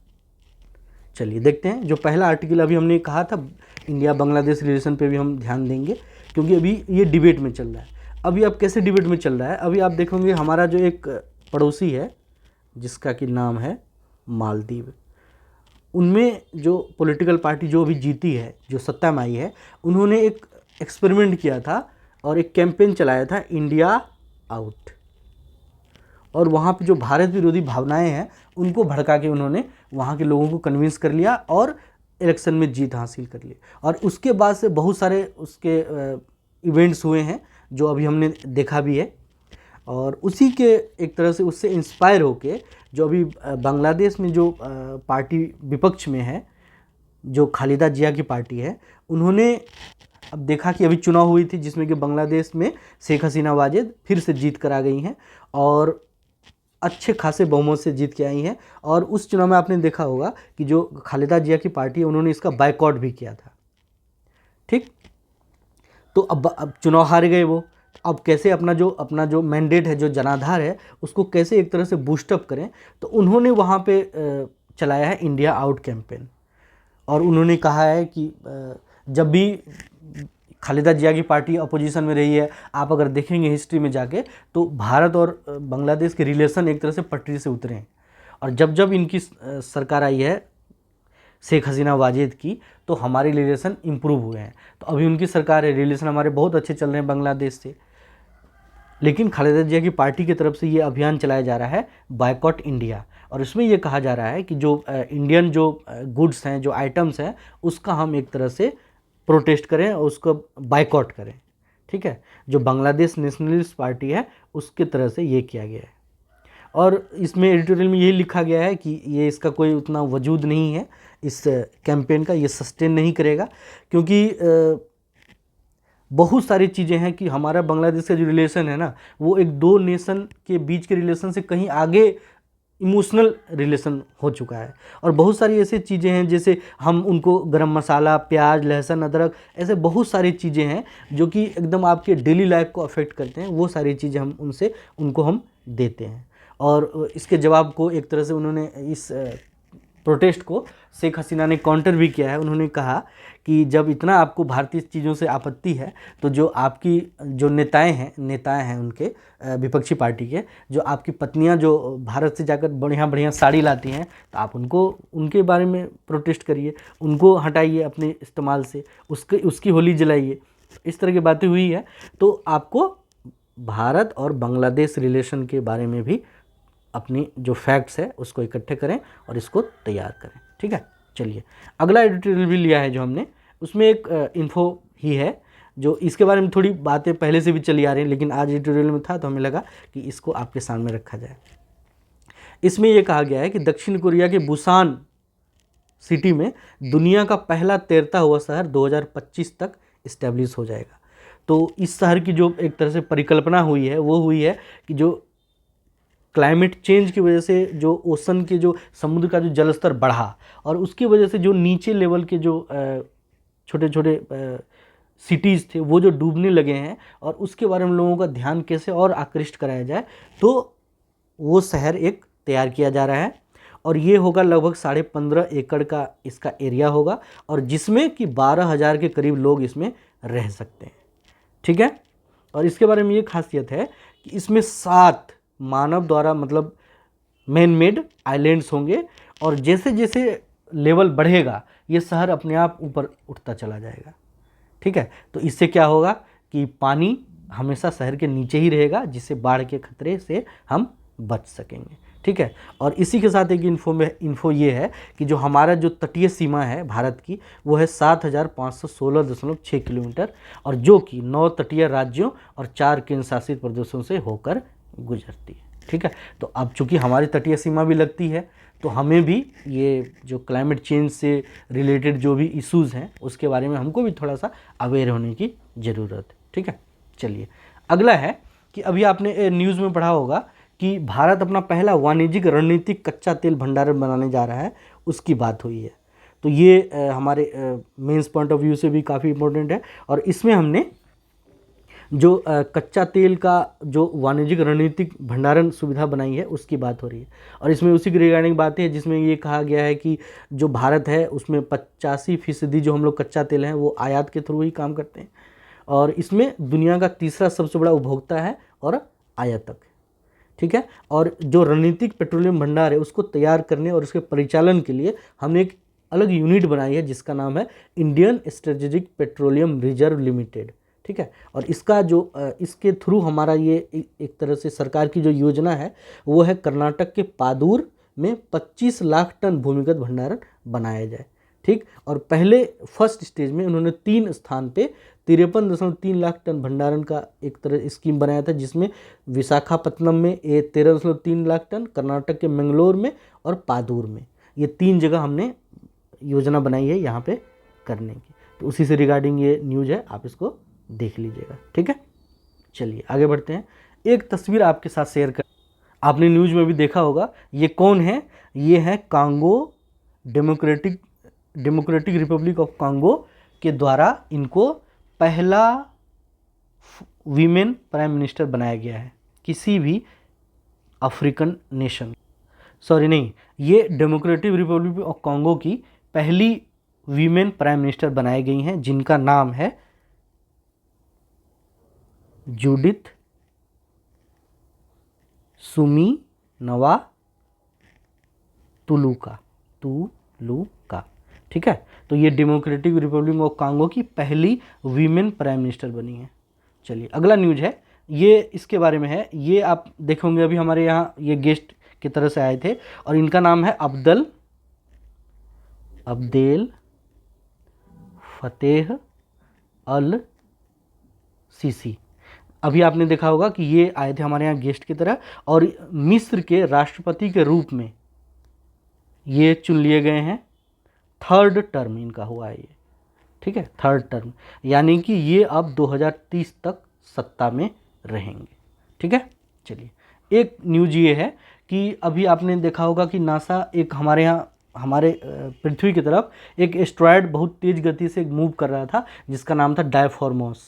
[SPEAKER 1] चलिए देखते हैं। जो पहला आर्टिकल अभी हमने कहा था इंडिया बांग्लादेश रिलेशन पे भी हम ध्यान देंगे, क्योंकि अभी ये डिबेट में चल रहा है। अभी अब कैसे डिबेट में चल रहा है, अभी आप देखोगे हमारा जो एक पड़ोसी है जिसका कि नाम है मालदीव, उनमें जो पॉलिटिकल पार्टी जो अभी जीती है, जो सत्ता में आई है, उन्होंने एक एक्सपेरिमेंट किया था और एक कैंपेन चलाया था इंडिया आउट, और वहाँ पे जो भारत विरोधी भावनाएं हैं उनको भड़का के उन्होंने वहाँ के लोगों को कन्विंस कर लिया और इलेक्शन में जीत हासिल कर ली। और उसके बाद से बहुत सारे उसके इवेंट्स हुए हैं जो अभी हमने देखा भी है, और उसी के एक तरह से उससे इंस्पायर होके जो अभी बांग्लादेश में जो पार्टी विपक्ष में है, जो खालिदा जिया की पार्टी है, उन्होंने अब देखा कि अभी चुनाव हुई थी जिसमें कि बांग्लादेश में शेख हसीना वाजेद फिर से जीत कर आ गई हैं और अच्छे खासे बहुमत से जीत के आई हैं। और उस चुनाव में आपने देखा होगा कि जो खालिदा जिया की पार्टी है उन्होंने इसका बायकॉट भी किया था। ठीक, तो अब चुनाव हार गए वो, अब कैसे अपना जो मैंडेट है, जो जनाधार है, उसको कैसे एक तरह से बूस्टअप करें, तो उन्होंने वहाँ पे चलाया है इंडिया आउट कैंपेन। और उन्होंने कहा है कि जब भी खालिदा जिया की पार्टी अपोजिशन में रही है, आप अगर देखेंगे हिस्ट्री में जाके तो भारत और बांग्लादेश के रिलेशन एक तरह से पटरी से उतरे हैं। और जब जब इनकी सरकार आई है शेख हसीना वाजेद की, तो हमारे रिलेशन इम्प्रूव हुए हैं। तो अभी उनकी सरकार है, रिलेशन हमारे बहुत अच्छे चल रहे हैं बांग्लादेश से। लेकिन खालिदा जिया की पार्टी की तरफ से ये अभियान चलाया जा रहा है बायकॉट इंडिया, और इसमें ये कहा जा रहा है कि जो इंडियन जो गुड्स हैं, जो आइटम्स हैं, उसका हम एक तरह से प्रोटेस्ट करें और उसको बायकॉट करें। ठीक है, जो बांग्लादेश नेशनलिस्ट पार्टी है उसके तरह से ये किया गया है। और इसमें एडिटोरियल में ये लिखा गया है कि ये इसका कोई उतना वजूद नहीं है इस कैंपेन का, ये सस्टेन नहीं करेगा, क्योंकि बहुत सारी चीज़ें हैं कि हमारा बांग्लादेश का जो रिलेशन है ना, वो एक दो नेशन के बीच के रिलेशन से कहीं आगे इमोशनल रिलेशन हो चुका है। और बहुत सारी ऐसी चीज़ें हैं जैसे हम उनको गरम मसाला, प्याज, लहसुन, अदरक, ऐसे बहुत सारी चीज़ें हैं जो कि एकदम आपके डेली लाइफ को अफेक्ट करते हैं। वो सारी चीज़ें हम उनको हम देते हैं। और इसके जवाब को एक तरह से उन्होंने इस प्रोटेस्ट को शेख हसीना ने काउंटर भी किया है। उन्होंने कहा कि जब इतना आपको भारतीय चीज़ों से आपत्ति है, तो जो आपकी जो नेताएं हैं उनके विपक्षी पार्टी के, जो आपकी पत्नियां जो भारत से जाकर बढ़िया बढ़िया साड़ी लाती हैं, तो आप उनके बारे में प्रोटेस्ट करिए, उनको हटाइए अपने इस्तेमाल से, उसकी होली जलाइए। इस तरह की बातें हुई है। तो आपको भारत और बांग्लादेश रिलेशन के बारे में भी अपनी जो फैक्ट्स है उसको इकट्ठे करें और इसको तैयार करें। ठीक है, चलिए अगला एडिटोरियल भी लिया है जो हमने, उसमें एक इन्फो ही है जो इसके बारे में थोड़ी बातें पहले से भी चली आ रही हैं, लेकिन आज एडिटोरियल में था तो हमें लगा कि इसको आपके सामने रखा जाए। इसमें यह कहा गया है कि दक्षिण कोरिया के बुसान सिटी में दुनिया का पहला तैरता हुआ शहर 2025 तक इस्टेब्लिश हो जाएगा। तो इस शहर की जो एक तरह से परिकल्पना हुई है वो हुई है कि जो क्लाइमेट चेंज की वजह से जो ओशन के जो समुद्र का जो जल स्तर बढ़ा और उसकी वजह से जो नीचे लेवल के जो छोटे छोटे सिटीज़ थे वो जो डूबने लगे हैं, और उसके बारे में लोगों का ध्यान कैसे और आकृष्ट कराया जाए, तो वो शहर एक तैयार किया जा रहा है। और ये होगा लगभग 15.5 एकड़ का इसका एरिया होगा, और जिसमें कि 12,000 के करीब लोग इसमें रह सकते हैं। ठीक है। और इसके बारे में ये खासियत है कि इसमें 7 मानव द्वारा मतलब मैन मेड आइलैंड्स होंगे, और जैसे जैसे लेवल बढ़ेगा ये शहर अपने आप ऊपर उठता चला जाएगा। ठीक है। तो इससे क्या होगा कि पानी हमेशा शहर के नीचे ही रहेगा, जिससे बाढ़ के खतरे से हम बच सकेंगे। ठीक है। और इसी के साथ एक इन्फो ये है कि जो हमारा जो तटीय सीमा है भारत की वो है 7,516.6 किलोमीटर, और जो कि 9 तटीय राज्यों और 4 केंद्र शासित प्रदेशों से होकर गुजरती है। ठीक है। तो अब चूंकि हमारी तटीय सीमा भी लगती है, तो हमें भी ये जो क्लाइमेट चेंज से रिलेटेड जो भी इश्यूज़ हैं उसके बारे में हमको भी थोड़ा सा अवेयर होने की ज़रूरत है। ठीक है। चलिए, अगला है कि अभी आपने न्यूज़ में पढ़ा होगा कि भारत अपना पहला वाणिज्यिक रणनीतिक कच्चा तेल भंडारण बनाने जा रहा है, उसकी बात हुई है। तो ये हमारे मेंस पॉइंट ऑफ व्यू से भी काफ़ी इंपॉर्टेंट है, और इसमें हमने जो कच्चा तेल का जो वाणिज्यिक रणनीतिक भंडारण सुविधा बनाई है उसकी बात हो रही है। और इसमें उसी की रिगार्डिंग बातें हैं जिसमें ये कहा गया है कि जो भारत है उसमें 85% जो हम लोग कच्चा तेल हैं वो आयात के थ्रू ही काम करते हैं, और इसमें दुनिया का तीसरा सबसे बड़ा उपभोक्ता है और आयातक है। ठीक है। और जो रणनीतिक पेट्रोलियम भंडार है उसको तैयार करने और उसके परिचालन के लिए हमने एक अलग यूनिट बनाई है जिसका नाम है Indian strategic petroleum reserve limited. ठीक है। और इसका जो इसके थ्रू हमारा ये एक तरह से सरकार की जो योजना है वो है कर्नाटक के पादूर में 25 लाख टन भूमिगत भंडारण बनाया जाए। ठीक। और पहले फर्स्ट स्टेज में उन्होंने 3 स्थान पे 53.3 लाख टन भंडारण का एक तरह स्कीम बनाया था, जिसमें विशाखापत्तनम में 13.3 लाख टन, कर्नाटक के मंगलोर में और पादूर में, ये 3 जगह हमने योजना बनाई है यहाँ पे करने की। तो उसी से रिगार्डिंग ये न्यूज़ है, आप इसको देख लीजिएगा। ठीक है। चलिए आगे बढ़ते हैं। एक तस्वीर आपके साथ शेयर कर, आपने न्यूज़ में भी देखा होगा, ये कौन है? ये है Congo democratic Republic of Congo के द्वारा इनको पहला वीमेन प्राइम मिनिस्टर बनाया गया है किसी भी अफ्रीकन नेशन, सॉरी नहीं, ये डेमोक्रेटिक रिपब्लिक ऑफ कांगो की पहली वीमेन प्राइम मिनिस्टर बनाई गई हैं, जिनका नाम है जूडिथ सुमीनवा तुलुका। ठीक है। तो ये डेमोक्रेटिक रिपब्लिक ऑफ कांगो की पहली वीमेन प्राइम मिनिस्टर बनी है। चलिए अगला न्यूज है, ये इसके बारे में है। ये आप देखोगे अभी हमारे यहाँ ये गेस्ट की तरह से आए थे, और इनका नाम है अब्देल फतेह अल सीसी। अभी आपने देखा होगा कि ये आए थे हमारे यहाँ गेस्ट की तरह, और मिस्र के राष्ट्रपति के रूप में ये चुन लिए गए हैं। 3rd टर्म इनका हुआ है ये। ठीक है, 3rd टर्म, यानी कि ये अब 2030 तक सत्ता में रहेंगे। ठीक है। चलिए, एक न्यूज ये है कि अभी आपने देखा होगा कि नासा एक हमारे यहाँ हमारे पृथ्वी की तरफ एक एस्ट्रॉयड बहुत तेज़ गति से मूव कर रहा था जिसका नाम था डायफॉर्मोस,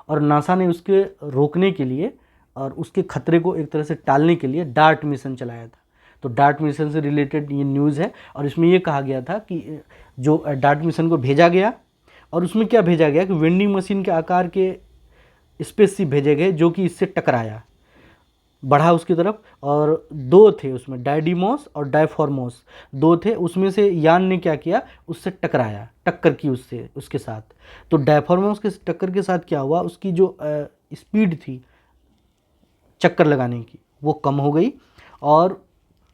[SPEAKER 1] और नासा ने उसके रोकने के लिए और उसके खतरे को एक तरह से टालने के लिए डार्ट मिशन चलाया था। तो डार्ट मिशन से रिलेटेड ये न्यूज़ है, और इसमें ये कहा गया था कि जो डार्ट मिशन को भेजा गया, और उसमें क्या भेजा गया कि वेंडिंग मशीन के आकार के स्पेसशिप भेजे गए जो कि इससे टकराया, बढ़ा उसकी तरफ, और 2 थे उसमें, डायडीमोस और डायफॉर्मोस 2 थे। उसमें से यान ने क्या किया, उससे टकराया, टक्कर की उससे, उसके साथ। तो डायफॉर्मोस के टक्कर के साथ क्या हुआ, उसकी जो स्पीड थी चक्कर लगाने की वो कम हो गई, और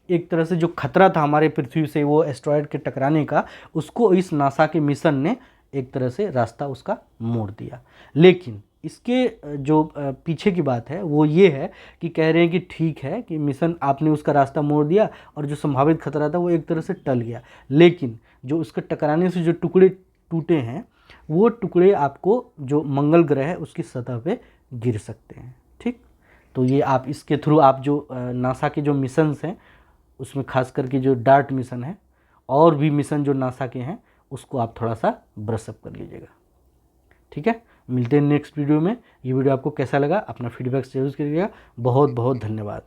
[SPEAKER 1] एक तरह से जो खतरा था हमारे पृथ्वी से वो एस्ट्रॉयड के टकराने का, उसको इस नासा के मिशन ने एक तरह से रास्ता उसका मोड़ दिया। लेकिन इसके जो पीछे की बात है वो ये है कि कह रहे हैं कि ठीक है कि मिशन आपने उसका रास्ता मोड़ दिया और जो संभावित खतरा था वो एक तरह से टल गया, लेकिन जो उसके टकराने से जो टुकड़े टूटे हैं वो टुकड़े आपको जो मंगल ग्रह है उसकी सतह पे गिर सकते हैं। ठीक, तो ये आप इसके थ्रू आप जो नासा के जो मिशंस हैं उसमें खास करके जो डार्ट मिशन है और भी मिशन जो नासा के हैं उसको आप थोड़ा सा ब्रशअप कर लीजिएगा। ठीक है, मिलते हैं नेक्स्ट वीडियो में। ये वीडियो आपको कैसा लगा अपना फीडबैक जरूर करिएगा। बहुत बहुत धन्यवाद।